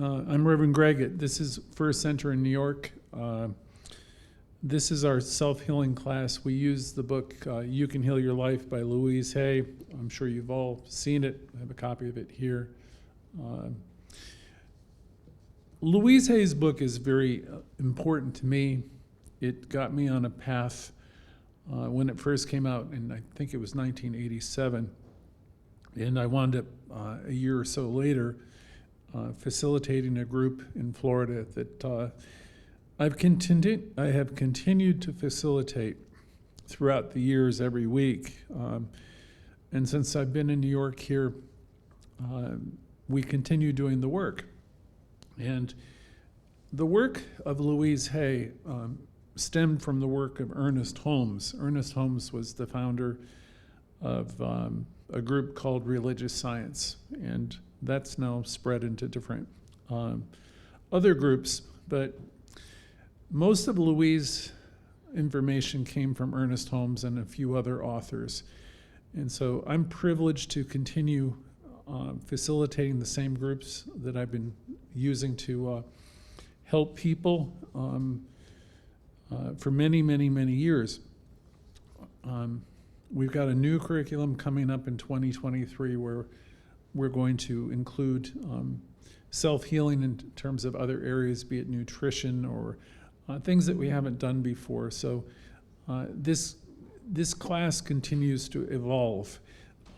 I'm Reverend Greg. This is First Center in New York. This is our self-healing class. We use the book You Can Heal Your Life by Louise Hay. I'm sure you've all seen it. I have a copy of it here. Louise Hay's book is very important to me. It got me on a path when it first came out, and I think it was 1987. And I wound up a year or so later facilitating a group in Florida that I have continued to facilitate throughout the years every week. And since I've been in New York here, we continue doing the work. And the work of Louise Hay stemmed from the work of Ernest Holmes. Ernest Holmes was the founder of a group called Religious Science, and that's now spread into different other groups, but most of Louise's information came from Ernest Holmes and a few other authors. And so I'm privileged to continue facilitating the same groups that I've been using to help people for many, many, many years. We've got a new curriculum coming up in 2023 where we're going to include self-healing in terms of other areas, be it nutrition or things that we haven't done before. So this class continues to evolve.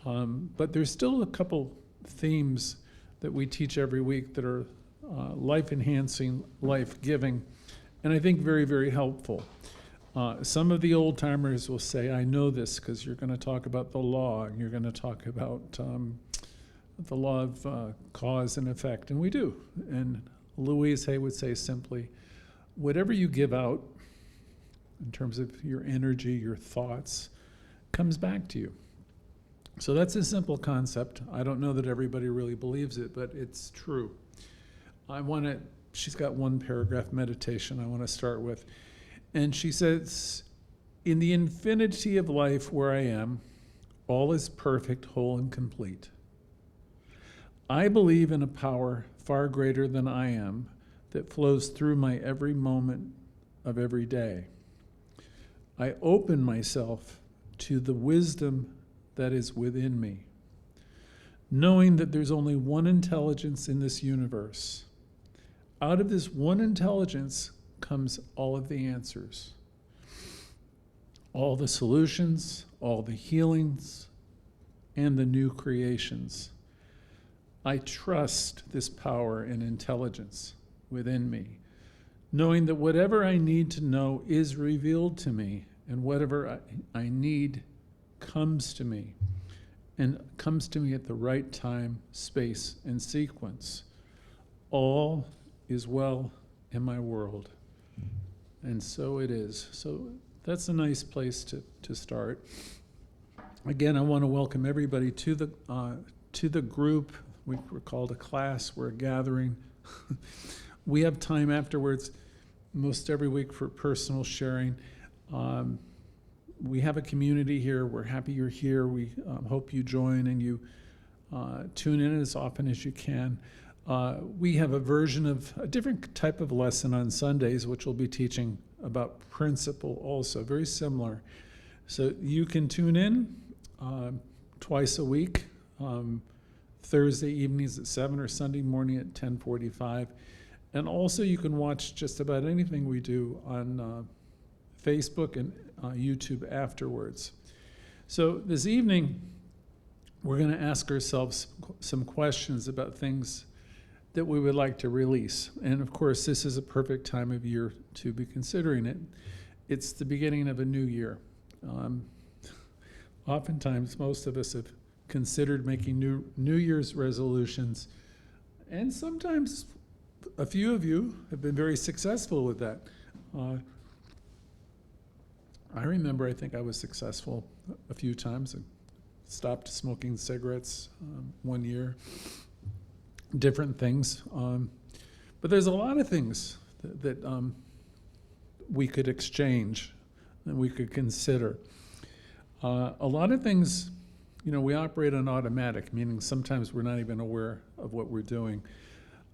But there's still a couple themes that we teach every week that are life-enhancing, life-giving, and I think very, very helpful. Some of the old-timers will say, I know this because you're going to talk about the law, and you're going to talk about the law of cause and effect, and we do. And Louise Hay would say simply, whatever you give out in terms of your energy, your thoughts, comes back to you. So that's a simple concept. I don't know that everybody really believes it, but it's true. She's got one paragraph meditation I want to start with. And she says, in the infinity of life where I am, all is perfect, whole, and complete. I believe in a power far greater than I am that flows through my every moment of every day. I open myself to the wisdom that is within me, knowing that there's only one intelligence in this universe. Out of this one intelligence comes all of the answers, all the solutions, all the healings, and the new creations. I trust this power and intelligence within me, knowing that whatever I need to know is revealed to me, and whatever I need comes to me, and comes to me at the right time, space, and sequence. All is well in my world, and so it is. So that's a nice place to start. Again, I want to welcome everybody to the group. We're called a class, we're a gathering. We have time afterwards, most every week, for personal sharing. We have a community here. We're happy you're here. We hope you join and you tune in as often as you can. We have a version of a different type of lesson on Sundays, which we'll be teaching about principle also, very similar. So you can tune in twice a week, Thursday evenings at 7 or Sunday morning at 10:45. And also you can watch just about anything we do on Facebook and YouTube afterwards. So this evening, we're going to ask ourselves some questions about things that we would like to release. And of course, this is a perfect time of year to be considering it. It's the beginning of a new year. Oftentimes, most of us have considered making New Year's resolutions, and sometimes a few of you have been very successful with that. I remember, I think I was successful a few times. I stopped smoking cigarettes one year, different things. But there's a lot of things that we could exchange and we could consider. A lot of things, we operate on automatic, meaning sometimes we're not even aware of what we're doing.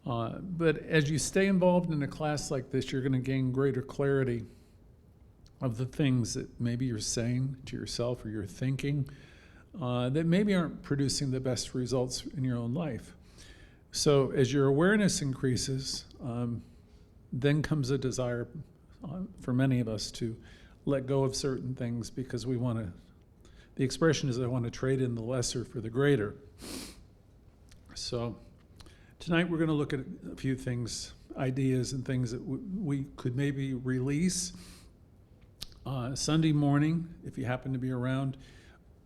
But as you stay involved in a class like this, you're going to gain greater clarity of the things that maybe you're saying to yourself or you're thinking that maybe aren't producing the best results in your own life. So as your awareness increases, then comes a desire for many of us to let go of certain things because we want to, the expression is I want to trade in the lesser for the greater. So tonight we're going to look at a few things, ideas and things that we could maybe release. Sunday morning, if you happen to be around,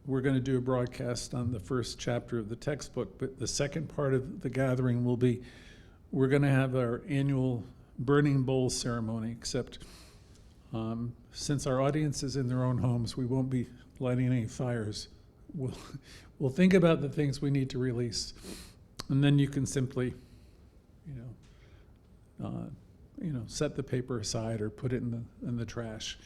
we're going to do a broadcast on the first chapter of the textbook, but the second part of the gathering will be, we're going to have our annual burning bowl ceremony, except since our audience is in their own homes, we won't be lighting any fires. We'll think about the things we need to release, and then you can simply, set the paper aside or put it in the trash.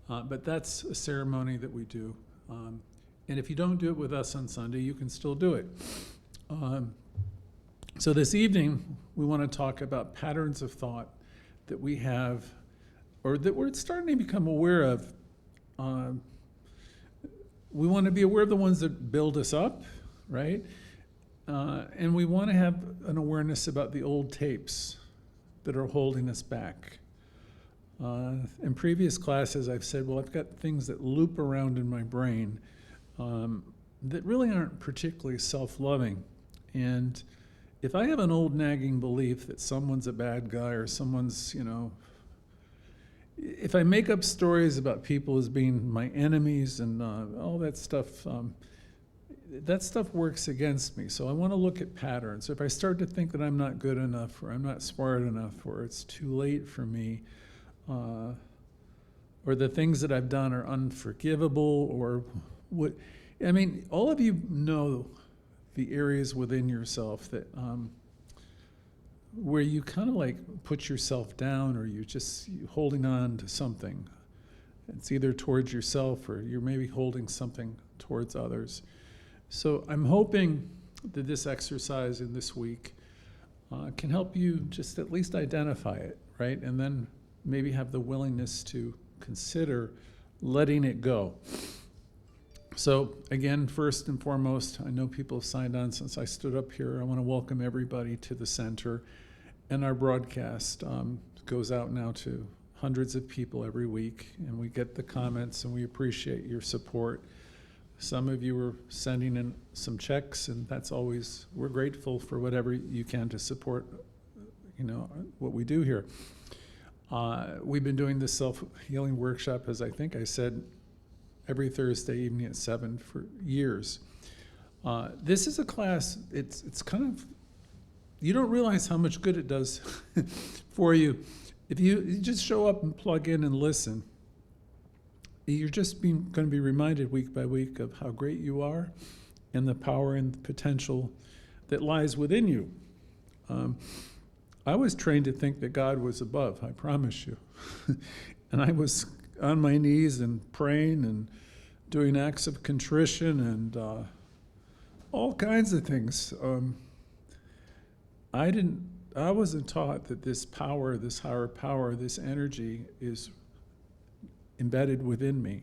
But that's a ceremony that we do. And if you don't do it with us on Sunday, you can still do it. So this evening, we want to talk about patterns of thought that we have, or that we're starting to become aware of. We want to be aware of the ones that build us up, right? And we want to have an awareness about the old tapes that are holding us back. In previous classes, I've said, well, I've got things that loop around in my brain that really aren't particularly self-loving. And if I have an old nagging belief that someone's a bad guy or someone's, if I make up stories about people as being my enemies and all that stuff works against me. So I want to look at patterns. If I start to think that I'm not good enough or I'm not smart enough or it's too late for me, or the things that I've done are unforgivable, or what, all of you know the areas within yourself that where you kind of like put yourself down, or you're holding on to something. It's either towards yourself or you're maybe holding something towards others. So I'm hoping that this exercise in this week can help you just at least identify it, right? And then maybe have the willingness to consider letting it go. So again, first and foremost, I know people have signed on since I stood up here. I want to welcome everybody to the center. And our broadcast goes out now to hundreds of people every week, and we get the comments, and we appreciate your support. Some of you are sending in some checks, and that's always, we're grateful for whatever you can to support, what we do here. We've been doing this self-healing workshop, as I think I said, every Thursday evening at 7 for years. This is a class, it's kind of, you don't realize how much good it does for you. If you just show up and plug in and listen, you're just going to be reminded week by week of how great you are and the power and the potential that lies within you. I was trained to think that God was above, I promise you. And I was on my knees and praying and doing acts of contrition and all kinds of things. I wasn't taught that this power, this higher power, this energy is embedded within me.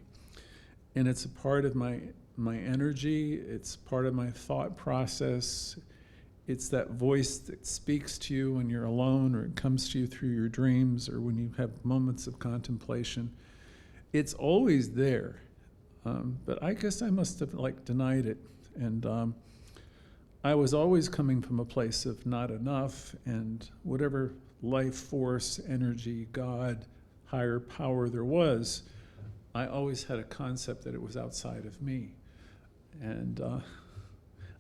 And it's a part of my energy, it's part of my thought process. It's that voice that speaks to you when you're alone, or it comes to you through your dreams, or when you have moments of contemplation. It's always there. But I guess I must have denied it. And I was always coming from a place of not enough, and whatever life force, energy, God, higher power there was, I always had a concept that it was outside of me. And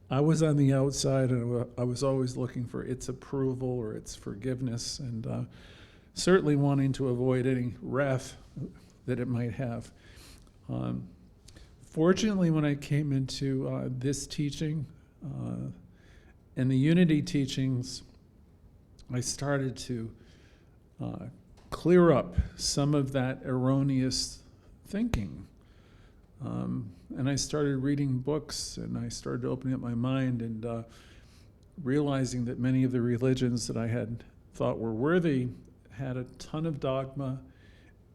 I was on the outside, and I was always looking for its approval or its forgiveness, and certainly wanting to avoid any wrath that it might have. Fortunately, when I came into this teaching and the unity teachings, I started to clear up some of that erroneous thinking. And I started reading books, and I started opening up my mind, and realizing that many of the religions that I had thought were worthy had a ton of dogma,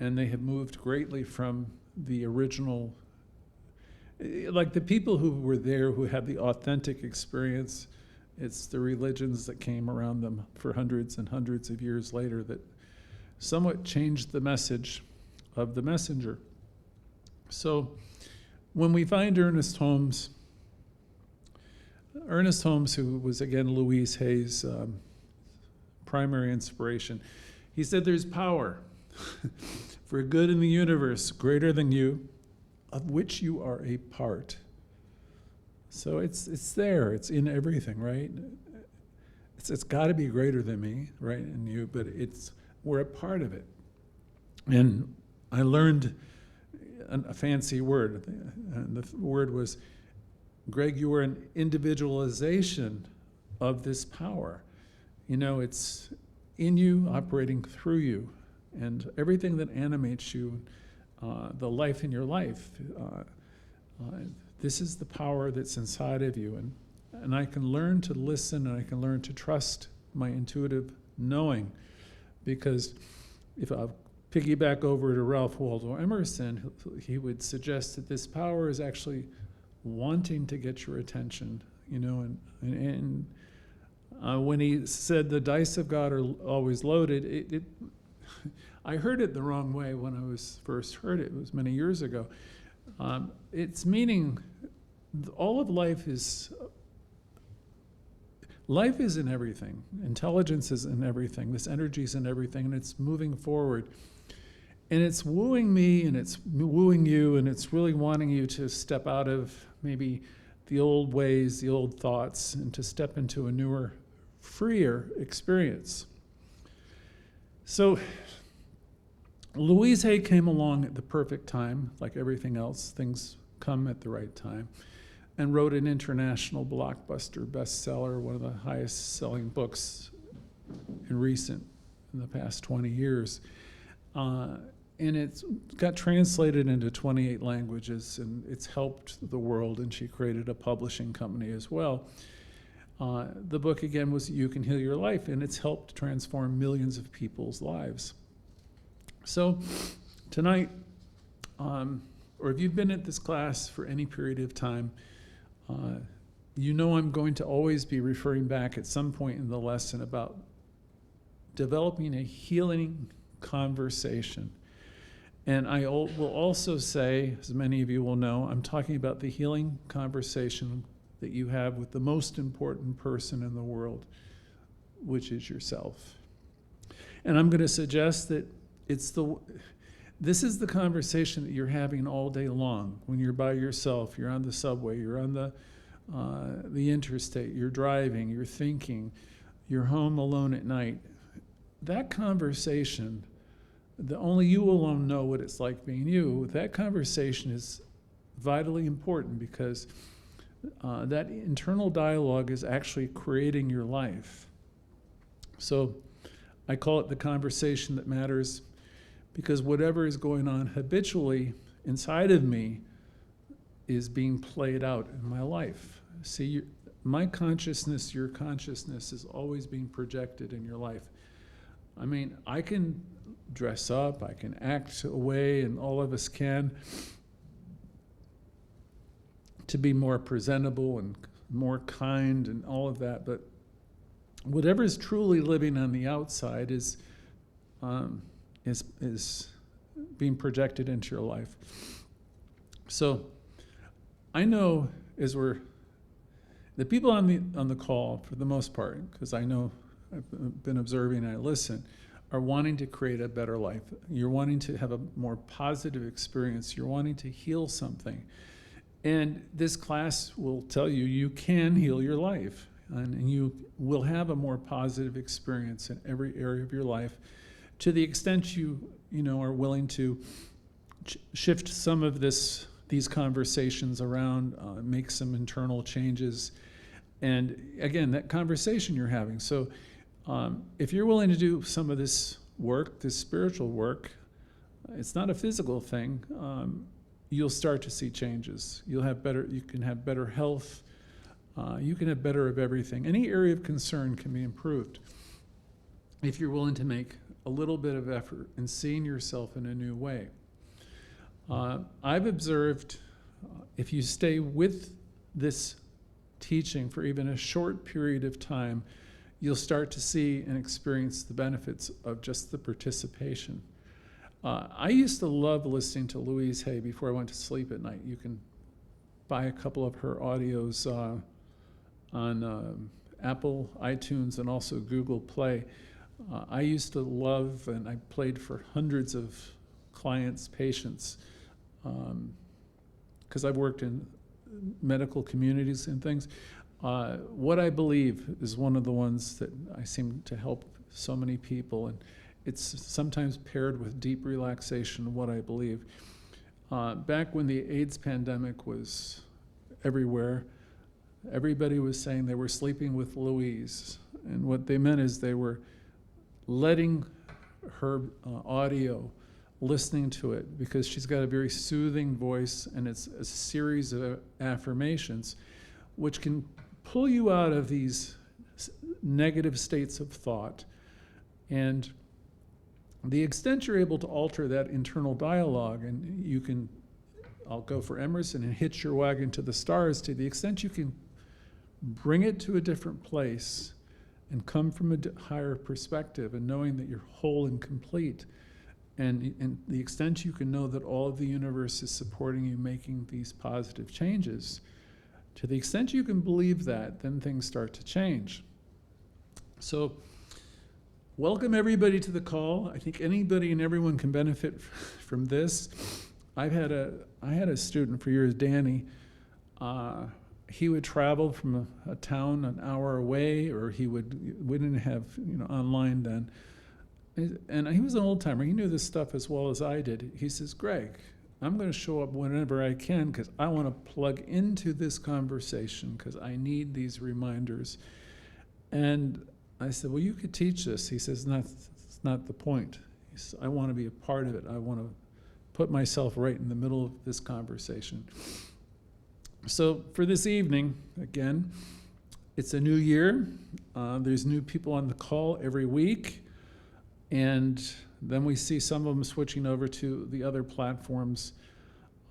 and they have moved greatly from the original, like the people who were there who had the authentic experience. It's the religions that came around them for hundreds and hundreds of years later that somewhat changed the message of the messenger. So when we find Ernest Holmes, who was again Louise Hay's primary inspiration, he said there's power for a good in the universe greater than you, of which you are a part. So it's there, it's in everything, right? It's got to be greater than me, right, and you, but we're a part of it. And I learned a fancy word, and the word was, Greg, you are an individualization of this power. You know, it's in you, operating through you, and everything that animates you, the life in your life, this is the power that's inside of you. And I can learn to listen, and I can learn to trust my intuitive knowing, because if I piggyback over to Ralph Waldo Emerson, he would suggest that this power is actually wanting to get your attention, you know, and when he said the dice of God are always loaded, I heard it the wrong way when I first heard it. It was many years ago. It's meaning all of life is in everything. Intelligence is in everything. This energy is in everything, and it's moving forward. And it's wooing me, and it's wooing you, and it's really wanting you to step out of maybe the old ways, the old thoughts, and to step into a newer, freer experience. So Louise Hay came along at the perfect time. Like everything else, things come at the right time, and wrote an international blockbuster bestseller, one of the highest selling books in the past 20 years. And it's got translated into 28 languages, and it's helped the world, and she created a publishing company as well. The book, again, was You Can Heal Your Life, and it's helped transform millions of people's lives. So tonight, or if you've been at this class for any period of time, you know I'm going to always be referring back at some point in the lesson about developing a healing conversation. And I will also say, as many of you will know, I'm talking about the healing conversation that you have with the most important person in the world, which is yourself. And I'm going to suggest that this is the conversation that you're having all day long. When you're by yourself, you're on the subway, you're on the interstate, you're driving, you're thinking, you're home alone at night. That conversation, only you alone know what it's like being you. That conversation is vitally important, because that internal dialogue is actually creating your life. So I call it the conversation that matters, because whatever is going on habitually inside of me is being played out in my life. See, my consciousness, your consciousness is always being projected in your life. I mean, I can dress up, I can act away, and all of us can, to be more presentable and more kind and all of that, but whatever is truly living on the outside is being projected into your life. So I know the people on the call, for the most part, because I know I've been observing and I listen, are wanting to create a better life. You're wanting to have a more positive experience. You're wanting to heal something. And this class will tell you you can heal your life, and you will have a more positive experience in every area of your life, to the extent you are willing to shift some of these conversations around, make some internal changes. And again, that conversation you're having. So if you're willing to do some of this work, this spiritual work, it's not a physical thing. You'll start to see changes. You can have better health. You can have better of everything. Any area of concern can be improved if you're willing to make a little bit of effort in seeing yourself in a new way. I've observed if you stay with this teaching for even a short period of time, you'll start to see and experience the benefits of just the participation. I used to love listening to Louise Hay before I went to sleep at night. You can buy a couple of her audios on Apple, iTunes, and also Google Play. I used to love, and I played for hundreds of clients, patients, because I've worked in medical communities and things. What I believe is one of the ones that I seem to help so many people, and it's sometimes paired with deep relaxation of what I believe. Back when the AIDS pandemic was everywhere, everybody was saying they were sleeping with Louise, and what they meant is they were letting her audio, listening to it, because she's got a very soothing voice, and it's a series of affirmations which can pull you out of these negative states of thought. And the extent you're able to alter that internal dialogue, and you can, I'll go for Emerson and hitch your wagon to the stars, to the extent you can bring it to a different place and come from a higher perspective, and knowing that you're whole and complete, and the extent you can know that all of the universe is supporting you making these positive changes, to the extent you can believe that, then things start to change. So welcome everybody to the call. I think anybody and everyone can benefit from this. I had a student for years, Danny. He would travel from a town an hour away, or we didn't have online then. And he was an old timer. He knew this stuff as well as I did. He says, Greg, I'm going to show up whenever I can because I want to plug into this conversation because I need these reminders. And I said, well, you could teach this. He says, that's not the point. He says, I want to be a part of it. I want to put myself right in the middle of this conversation. So for this evening, again, it's a new year. There's new people on the call every week. And then we see some of them switching over to the other platforms.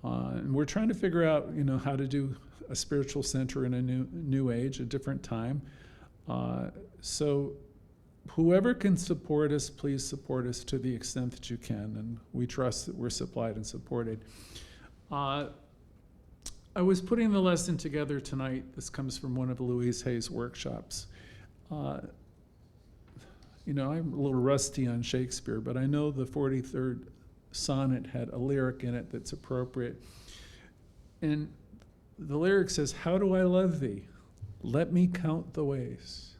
And we're trying to figure out, how to do a spiritual center in a new age, a different time. So whoever can support us, please support us to the extent that you can. And we trust that we're supplied and supported. I was putting the lesson together tonight. This comes from one of Louise Hay's workshops. I'm a little rusty on Shakespeare, but I know the 43rd sonnet had a lyric in it that's appropriate. And the lyric says, how do I love thee? Let me count the ways.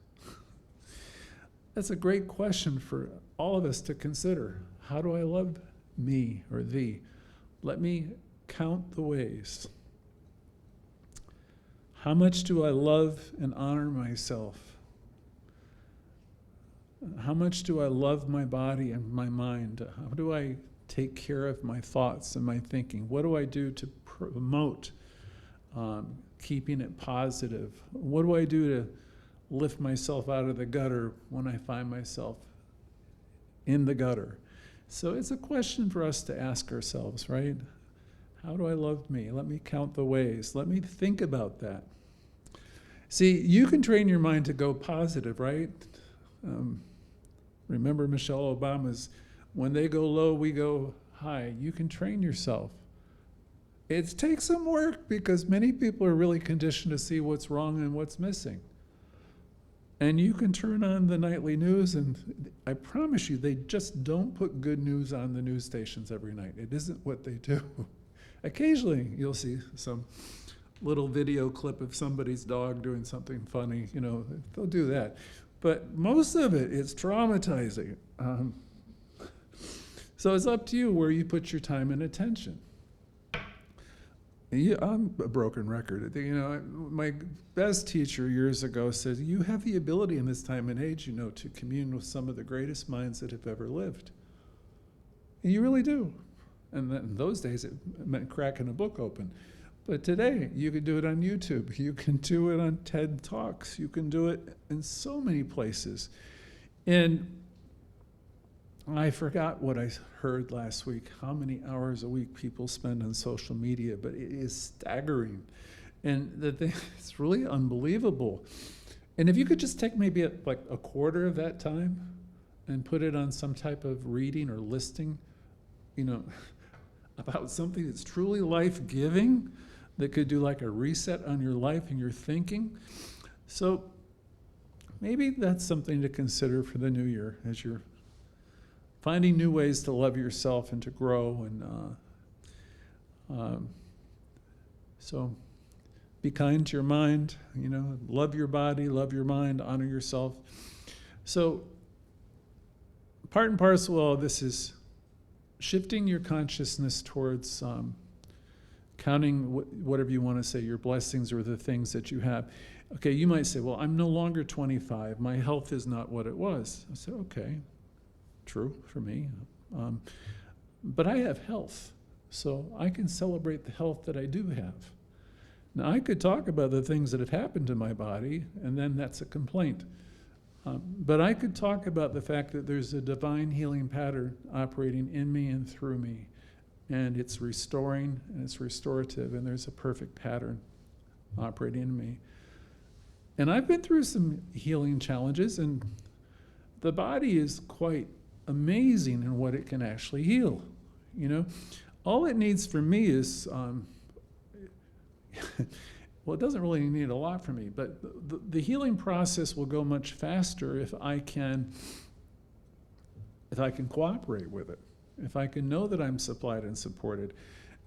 That's a great question for all of us to consider. How do I love me or thee? Let me count the ways. How much do I love and honor myself? How much do I love my body and my mind? How do I take care of my thoughts and my thinking? What do I do to promote keeping it positive? What do I do to lift myself out of the gutter when I find myself in the gutter? So it's a question for us to ask ourselves, right? How do I love me? Let me count the ways. Let me think about that. See, you can train your mind to go positive, right? Remember Michelle Obama's, when they go low, we go high. You can train yourself. It takes some work because many people are really conditioned to see what's wrong and what's missing. And you can turn on the nightly news, and I promise you, they just don't put good news on the news stations every night. It isn't what they do. Occasionally, you'll see some little video clip of somebody's dog doing something funny. They'll do that. But most of it is traumatizing. So it's up to you where you put your time and attention. I'm a broken record. My best teacher years ago said, you have the ability in this time and age, to commune with some of the greatest minds that have ever lived. And you really do. And in those days, it meant cracking a book open. But today, you can do it on YouTube. You can do it on TED Talks. You can do it in so many places. And I forgot what I heard last week, how many hours a week people spend on social media, but it is staggering. And the thing, it's really unbelievable. And if you could just take maybe like a quarter of that time and put it on some type of reading or listing, about something that's truly life-giving, that could do like a reset on your life and your thinking. So maybe that's something to consider for the new year as you're finding new ways to love yourself and to grow. And so be kind to your mind, love your body, love your mind, honor yourself. So part and parcel of this is shifting your consciousness towards counting whatever you want to say, your blessings or the things that you have. Okay, you might say, well, I'm no longer 25. My health is not what it was. I said, okay, true for me. But I have health, so I can celebrate the health that I do have. Now, I could talk about the things that have happened to my body, and then that's a complaint. But I could talk about the fact that there's a divine healing pattern operating in me and through me. And it's restoring, and it's restorative, and there's a perfect pattern operating in me. And I've been through some healing challenges, and the body is quite amazing in what it can actually heal. All it needs for me is, well, it doesn't really need a lot from me, but the healing process will go much faster if I can cooperate with it. If I can know that I'm supplied and supported.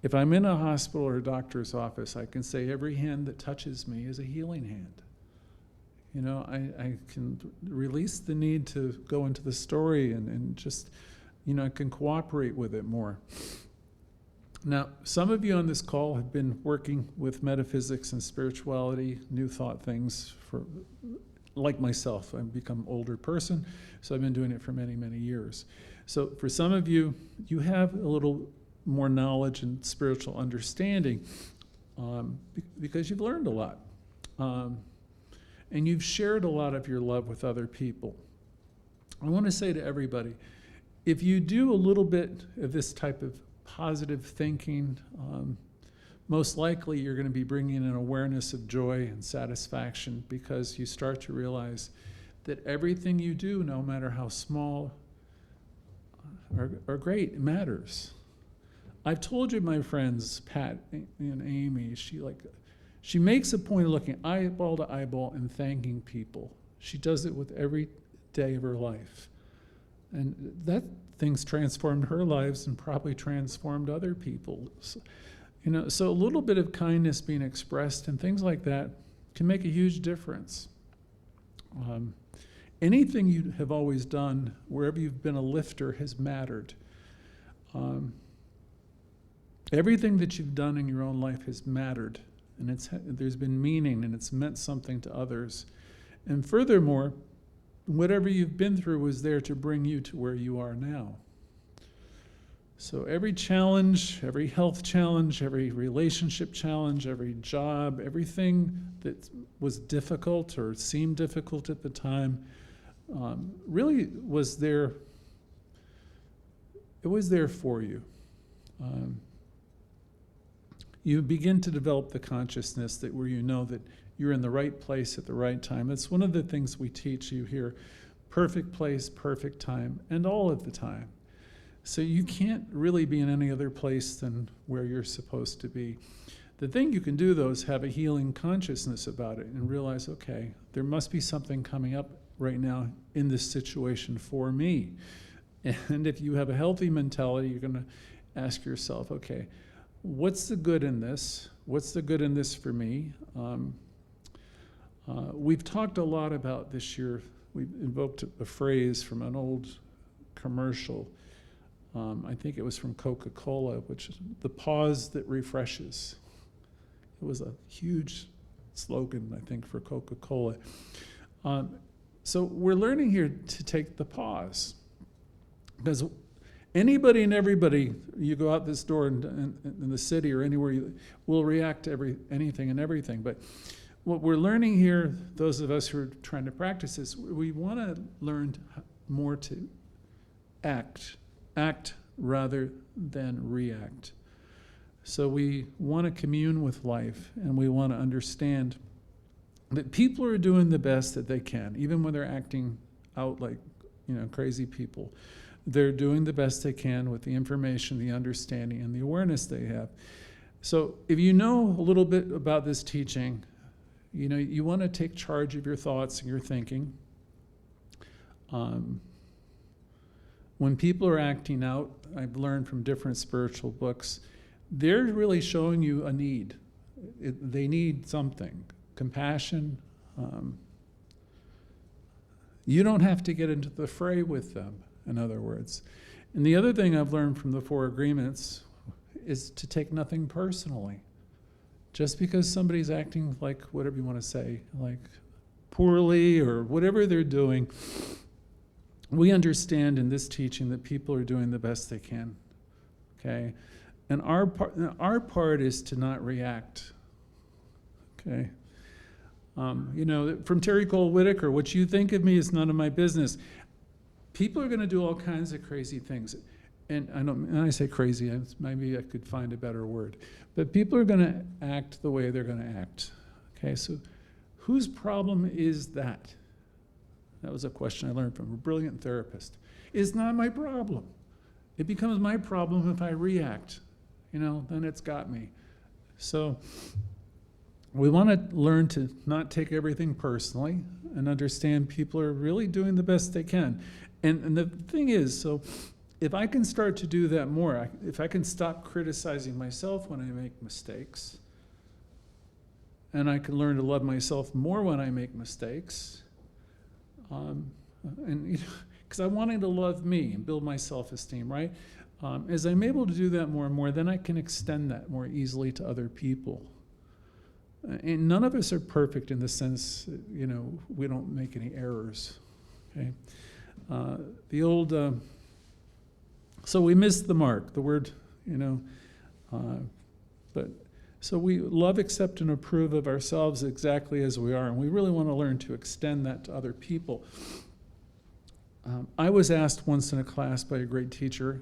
If I'm in a hospital or a doctor's office, I can say every hand that touches me is a healing hand. I can release the need to go into the story and just, I can cooperate with it more. Now, some of you on this call have been working with metaphysics and spirituality, new thought things for, like myself. I've become an older person, so I've been doing it for many, many years. So for some of you, you have a little more knowledge and spiritual understanding because you've learned a lot. And you've shared a lot of your love with other people. I want to say to everybody, if you do a little bit of this type of positive thinking, most likely you're going to be bringing an awareness of joy and satisfaction because you start to realize that everything you do, no matter how small or great, matters. I've told you, my friends, Pat and Amy, she makes a point of looking eyeball to eyeball and thanking people. She does it with every day of her life. And that thing's transformed her lives and probably transformed other people's. So a little bit of kindness being expressed and things like that can make a huge difference. Anything you have always done, wherever you've been a lifter, has mattered. Everything that you've done in your own life has mattered, and there's been meaning, and it's meant something to others. And furthermore, whatever you've been through was there to bring you to where you are now. So every challenge, every health challenge, every relationship challenge, every job, everything that was difficult or seemed difficult at the time, really was there. It was there for you. You begin to develop the consciousness that where you know that you're in the right place at the right time. That's one of the things we teach you here. Perfect place, perfect time, and all of the time. So you can't really be in any other place than where you're supposed to be. The thing you can do, though, is have a healing consciousness about it and realize, okay, there must be something coming up right now in this situation for me. And if you have a healthy mentality, you're going to ask yourself, okay, what's the good in this? What's the good in this for me? We've talked a lot about this year. We've invoked a phrase from an old commercial. I think it was from Coca-Cola, which is the pause that refreshes. It was a huge slogan, I think, for Coca-Cola. So we're learning here to take the pause. Because Anybody and everybody, you go out this door in the city or anywhere, you will react to anything and everything. But what we're learning here, those of us who are trying to practice this, we want to learn more to act rather than react. So we want to commune with life, and we want to understand that people are doing the best that they can, even when they're acting out like, crazy people. They're doing the best they can with the information, the understanding, and the awareness they have. So if you know a little bit about this teaching, you want to take charge of your thoughts and your thinking. When people are acting out, I've learned from different spiritual books, they're really showing you a need. They need something, compassion. You don't have to get into the fray with them, in other words. And the other thing I've learned from the 4 agreements is to take nothing personally. Just because somebody's acting like, whatever you want to say, like poorly or whatever they're doing, we understand in this teaching that people are doing the best they can, okay? And our part is to not react, okay? From Terry Cole Whitaker, what you think of me is none of my business. People are going to do all kinds of crazy things. And I say crazy, maybe I could find a better word. But people are going to act the way they're going to act. Okay, so whose problem is that? That was a question I learned from a brilliant therapist. It's not my problem. It becomes my problem if I react. Then it's got me. So we want to learn to not take everything personally and understand people are really doing the best they can. And the thing is, so if I can start to do that more, if I can stop criticizing myself when I make mistakes, and I can learn to love myself more when I make mistakes, because I'm wanting to love me and build my self-esteem, right? As I'm able to do that more and more, then I can extend that more easily to other people. And none of us are perfect in the sense, we don't make any errors, okay? So we missed the mark, the word, but so we love, accept, and approve of ourselves exactly as we are, and we really want to learn to extend that to other people. I was asked once in a class by a great teacher,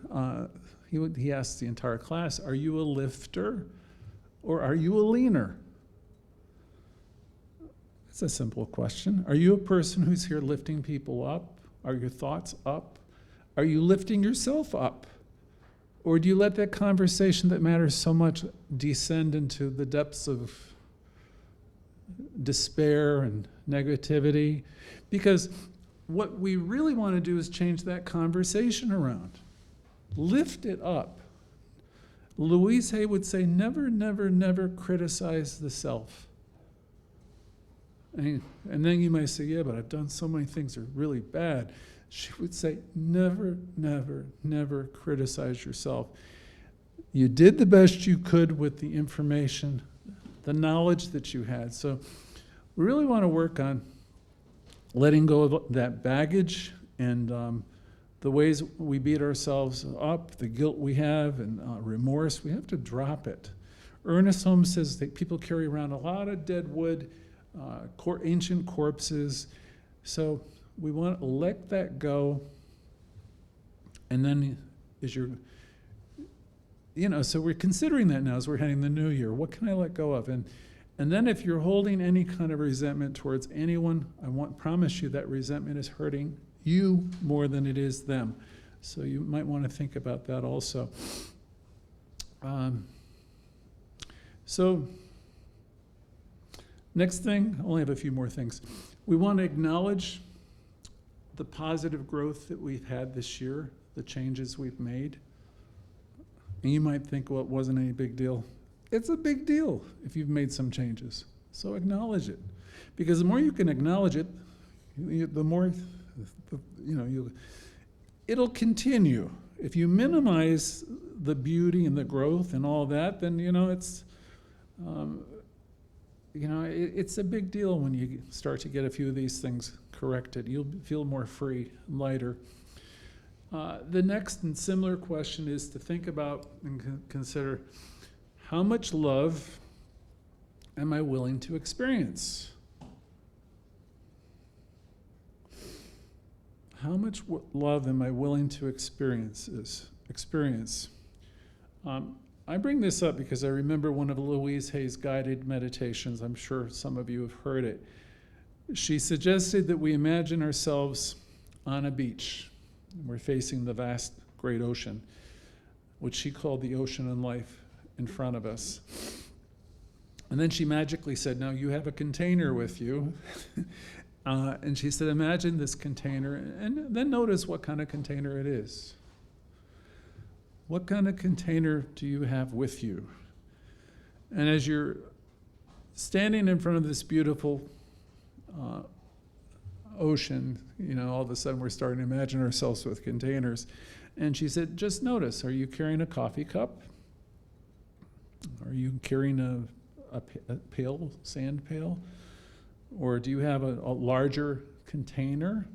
he asked the entire class, are you a lifter or are you a leaner? It's a simple question. Are you a person who's here lifting people up? Are your thoughts up? Are you lifting yourself up? Or do you let that conversation that matters so much descend into the depths of despair and negativity? Because what we really want to do is change that conversation around. Lift it up. Louise Hay would say, never, never, never criticize the self. And then you might say, yeah, but I've done so many things that are really bad. She would say, never, never, never criticize yourself. You did the best you could with the information, the knowledge that you had. So we really want to work on letting go of that baggage and the ways we beat ourselves up, the guilt we have, and remorse. We have to drop it. Ernest Holmes says that people carry around a lot of dead wood, ancient corpses. So we want to let that go. And then as you're, so we're considering that now as we're heading the new year. What can I let go of? And then if you're holding any kind of resentment towards anyone, promise you that resentment is hurting you more than it is them. So you might want to think about that also. So next thing, I only have a few more things. We want to acknowledge the positive growth that we've had this year, the changes we've made. And you might think, well, it wasn't any big deal. It's a big deal if you've made some changes. So acknowledge it. Because the more you can acknowledge it, the more, it'll continue. If you minimize the beauty and the growth and all that, then, it's a big deal when you start to get a few of these things corrected. You'll feel more free, lighter. The next and similar question is to think about and consider, how much love am I willing to experience? How much love am I willing to experience? I bring this up because I remember one of Louise Hay's guided meditations. I'm sure some of you have heard it. She suggested that we imagine ourselves on a beach. We're facing the vast, great ocean, which she called the ocean and life in front of us. And then she magically said, now you have a container with you. And she said, imagine this container, and then notice what kind of container it is. What kind of container do you have with you? And as you're standing in front of this beautiful ocean, all of a sudden we're starting to imagine ourselves with containers. And she said, just notice, are you carrying a coffee cup? Are you carrying a pail, sand pail? Or do you have a larger container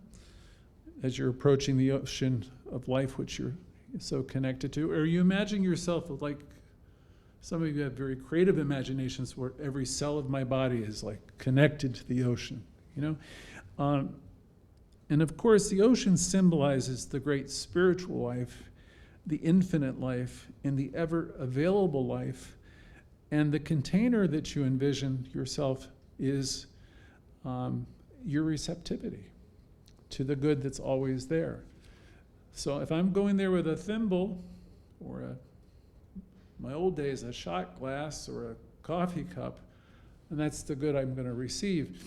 as you're approaching the ocean of life, which you're so connected to? Or you imagine yourself like, some of you have very creative imaginations where every cell of my body is like connected to the ocean, and of course the ocean symbolizes the great spiritual life, the infinite life, and the ever available life. And the container that you envision yourself is your receptivity to the good that's always there. So if I'm going there with a thimble or my old days, a shot glass or a coffee cup, and that's the good I'm going to receive.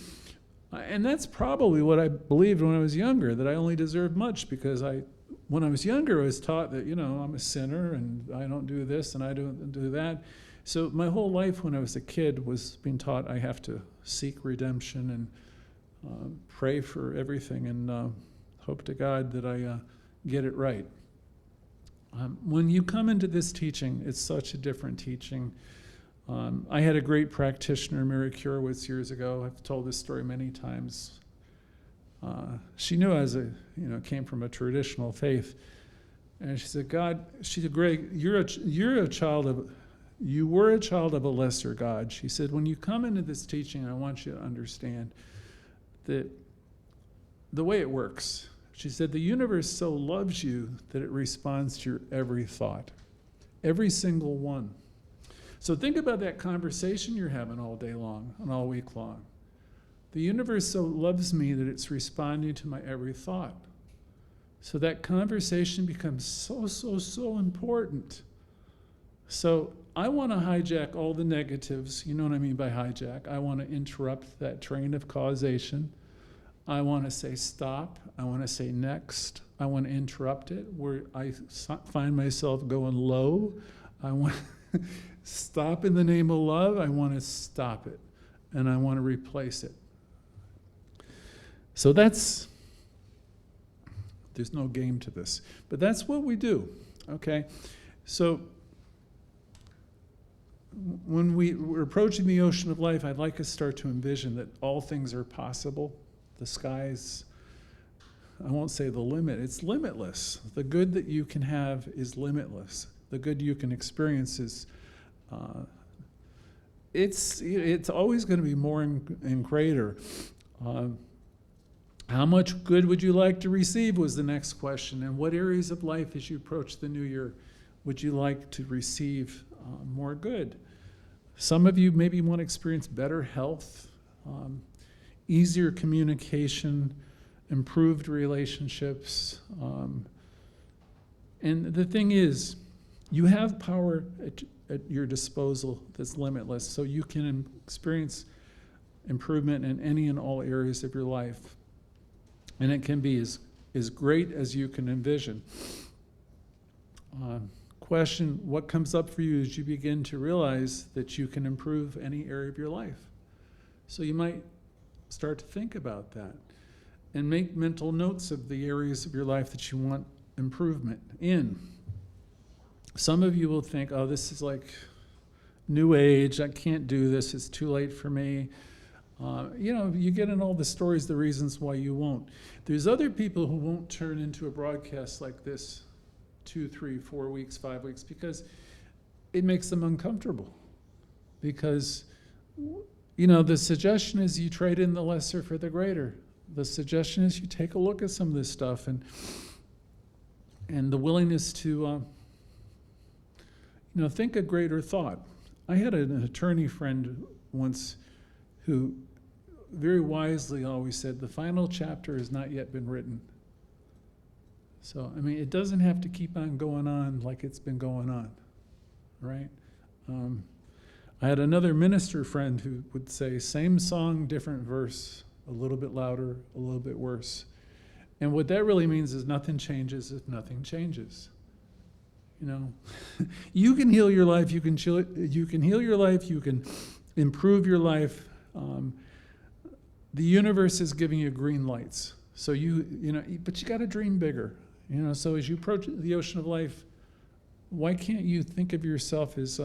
And that's probably what I believed when I was younger, that I only deserved much, because when I was younger, I was taught that, I'm a sinner and I don't do this and I don't do that. So my whole life when I was a kid was being taught I have to seek redemption and pray for everything and hope to God that I get it right. When you come into this teaching, it's such a different teaching. I had a great practitioner, Mary Curowitz, years ago. I've told this story many times. She knew came from a traditional faith, and she said, Greg, you were a child of a lesser God. She said, when you come into this teaching, I want you to understand that the way it works. She said, the universe so loves you that it responds to your every thought, every single one. So think about that conversation you're having all day long and all week long. The universe so loves me that it's responding to my every thought. So that conversation becomes so important. So I want to hijack all the negatives. You know what I mean by hijack? I want to interrupt that train of causation. I want to say stop. I want to say next. I want to interrupt it where I find myself going low. I want to stop in the name of love. I want to stop it, and I want to replace it. So there's no game to this, but that's what we do, okay? So when we're approaching the ocean of life, I'd like us to start to envision that all things are possible. The sky's, I won't say the limit, it's limitless. The good that you can have is limitless. The good you can experience is, it's always going to be more and greater. How much good would you like to receive was the next question. And what areas of life as you approach the new year would you like to receive more good? Some of you maybe want to experience better health, easier communication, improved relationships. And the thing is, you have power at your disposal that's limitless, so you can experience improvement in any and all areas of your life. And it can be as great as you can envision. Question, what comes up for you as you begin to realize that you can improve any area of your life? So you might start to think about that and make mental notes of the areas of your life that you want improvement in. Some of you will think, oh, this is like new age, I can't do this, it's too late for me. You get in all the stories, the reasons why you won't. There's other people who won't turn into a broadcast like this 2, 3, 4 weeks, 5 weeks, because it makes them uncomfortable. Because, the suggestion is you trade in the lesser for the greater. The suggestion is you take a look at some of this stuff and the willingness to, think a greater thought. I had an attorney friend once who very wisely always said, the final chapter has not yet been written. So, it doesn't have to keep on going on like it's been going on, right? I had another minister friend who would say, same song, different verse, a little bit louder, a little bit worse. And what that really means is nothing changes if nothing changes. You can heal your life, you can heal your life, you can improve your life. The universe is giving you green lights. So but you got to dream bigger. So as you approach the ocean of life, why can't you think of yourself as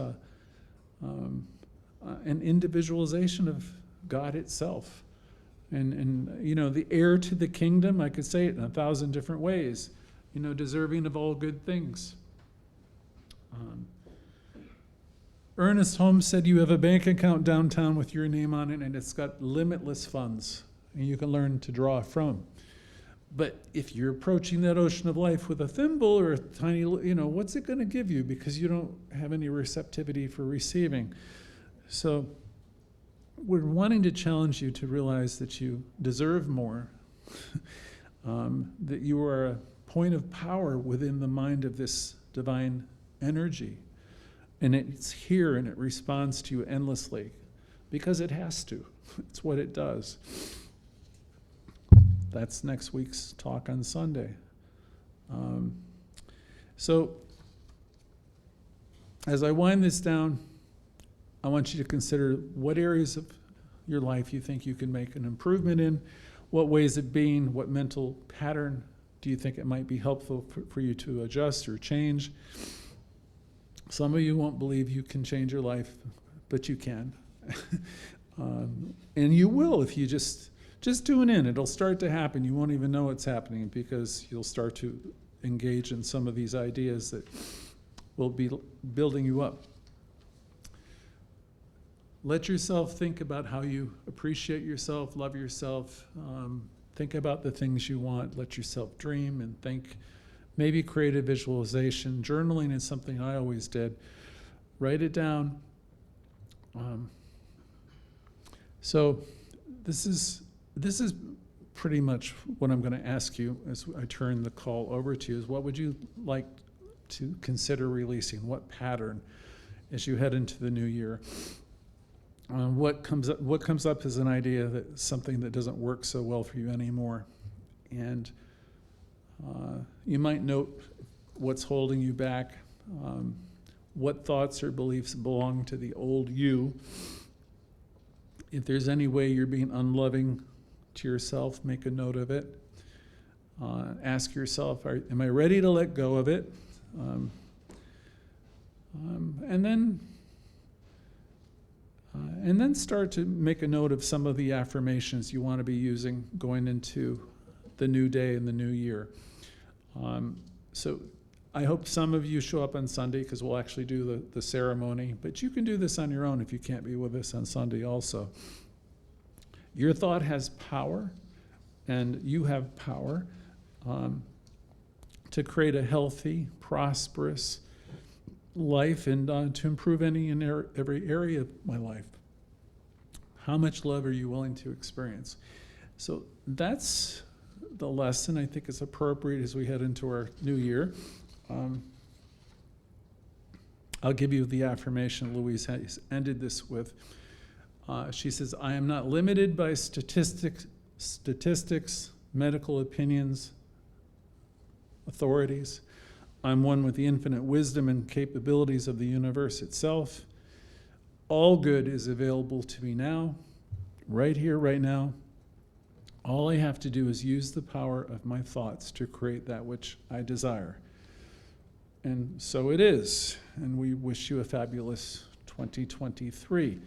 an individualization of God itself? And the heir to the kingdom, I could say it in 1,000 different ways, deserving of all good things. Ernest Holmes said you have a bank account downtown with your name on it, and it's got limitless funds, and you can learn to draw from. But if you're approaching that ocean of life with a thimble or a tiny, what's it going to give you? Because you don't have any receptivity for receiving. So we're wanting to challenge you to realize that you deserve more, that you are a point of power within the mind of this divine energy. And it's here and it responds to you endlessly because it has to. It's what it does. That's next week's talk on Sunday. So as I wind this down, I want you to consider what areas of your life you think you can make an improvement in, what ways of being, what mental pattern do you think it might be helpful for you to adjust or change. Some of you won't believe you can change your life, but you can. And you will if you just tune in. It'll start to happen. You won't even know it's happening because you'll start to engage in some of these ideas that will be building you up. Let yourself think about how you appreciate yourself, love yourself. Think about the things you want. Let yourself dream and think. Maybe create a visualization. Journaling is something I always did. Write it down. So this is pretty much what I'm going to ask you as I turn the call over to you, is what would you like to consider releasing? What pattern as you head into the new year? What comes up as an idea that something that doesn't work so well for you anymore? And you might note what's holding you back, what thoughts or beliefs belong to the old you. If there's any way you're being unloving to yourself, make a note of it. Ask yourself, am I ready to let go of it? And then start to make a note of some of the affirmations you want to be using going into the new day and the new year. So I hope some of you show up on Sunday because we'll actually do the ceremony, but you can do this on your own if you can't be with us on Sunday also. Your thought has power, and you have power to create a healthy, prosperous life and to improve any and every area of my life. How much love are you willing to experience? So that's the lesson I think is appropriate as we head into our new year. I'll give you the affirmation Louise has ended this with. She says, I am not limited by statistics, medical opinions, authorities. I'm one with the infinite wisdom and capabilities of the universe itself. All good is available to me now, right here, right now. All I have to do is use the power of my thoughts to create that which I desire. And so it is. And we wish you a fabulous 2023.